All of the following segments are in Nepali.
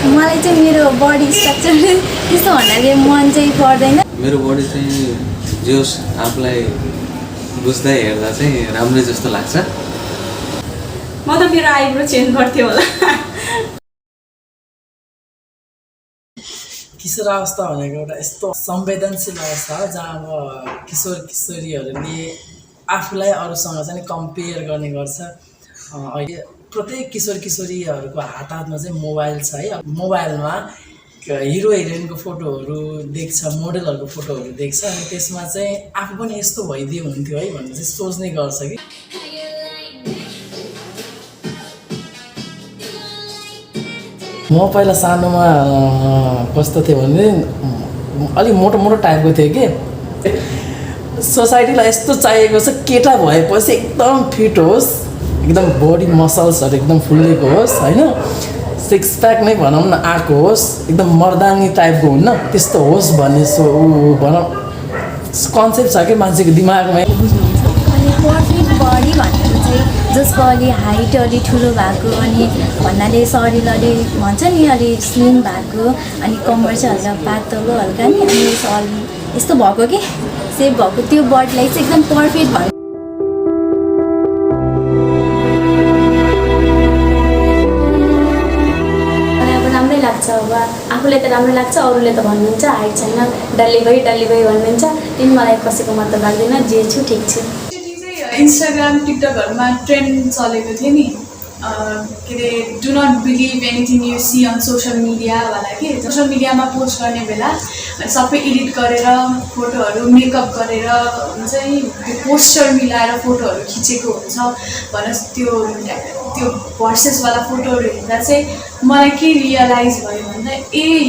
मलाई चाहिँ मेरो बडी स्ट्रक्चर त्यस्तो भन्नाले मन चाहिँ पर्दैन। मेरो बडी चाहिँ जे होस् आफूलाई बुझ्दै हेर्दा चाहिँ राम्रै जस्तो लाग्छ। म त मेरो आइब्रो चेन्ज गर्थेँ होला। किशोरावस्था भनेको एउटा यस्तो संवेदनशील अवस्था हो जहाँ अब किशोर किशोरीहरूले आफूलाई अरूसँग चाहिँ कम्पेयर गर्ने गर्छ। अहिले प्रत्येक किशोर किशोरीहरूको हातमा चाहिँ मोबाइल छ है। मोबाइलमा हिरो हिरोइनको फोटोहरू देख्छ, मोडलहरूको फोटोहरू देख्छ अनि त्यसमा चाहिँ आफू पनि यस्तो भइदियो हुन्थ्यो है भनेर चाहिँ सोच्ने गर्छ कि। म पहिला सानोमा कस्तो थिएँ भने अलिक मोटो मोटो टाइपको थिएँ कि सोसाइटीलाई यस्तो चाहिएको छ केटा भएपछि एकदम फिट होस्, एकदम बडी मसल्सहरू एकदम फुल्लेको होस् होइन, सिक्स प्याक नै भनौँ न आएको होस्, एकदम मर्दानी टाइपको हुन्न त्यस्तो होस् भन्ने भनौँ कन्सेप्ट छ कि मान्छेको दिमागमा। अनि पर्फेक्ट बडी भनेको चाहिँ जसको अलि हाइट अलि ठुलो भएको अनि भन्नाले शरीर अलि भन्छ नि अलि स्लिम भएको अनि कम्मर चाहिँ हल्का पातलो हल्का नि अनि अलि यस्तो भएको कि सेप भएको त्यो बडीलाई चाहिँ एकदम पर्फेक्ट भन्नु। लाग्छ अब आफूलाई त राम्रो लाग्छ, अरूले त भन्नुहुन्छ हाइट छैन डल्ली भई भन्नुहुन्छ। तिन मलाई कसैको मतलब लाग्दैन, जे छु ठिक छु। इन्स्टाग्राम टिकटकहरूमा ट्रेन्ड चलेको थियो नि के अरे do not believe anything you see on social media वाला कि सोसियल मिडियामा पोस्ट गर्ने बेला सबै एडिट गरेर फोटोहरू मेकअप गरेर हुन्छ नि पोस्चर मिलाएर फोटोहरू खिचेको हुन्छ भनेर त्यो भर्सेसवाला फोटोहरू हेर्दा चाहिँ मलाई के रियलाइज भयो भन्दा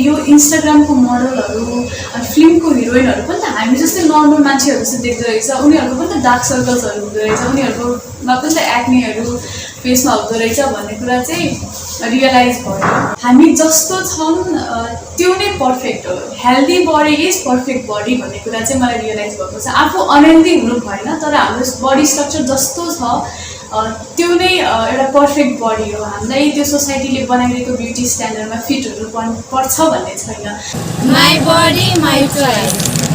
यो इन्स्टाग्रामको मोडलहरू अनि फिल्मको हिरोइनहरू पनि त हामी जस्तै नर्मल मान्छेहरू जस्तो देख्दो रहेछ। उनीहरूको पनि त डार्क सर्कल्सहरू हुँदो रहेछ, उनीहरूकोमा पनि त एक्नेहरू फेसमा हुँदो रहेछ भन्ने कुरा चाहिँ रियलाइज भयो। हामी जस्तो छौँ त्यो नै पर्फेक्ट हो, healthy body is perfect body भन्ने कुरा चाहिँ मलाई रियलाइज भएको छ। आफू अनहेल्दी हुनु भएन तर हाम्रो बडी स्ट्रक्चर जस्तो छ त्यो नै एउटा पर्फेक्ट बडी हो। हामीलाई त्यो सोसाइटीले बनाइदिएको ब्युटी स्ट्यान्डर्डमा फिट हुनु पर्छ भन्ने छैन। My body my choice.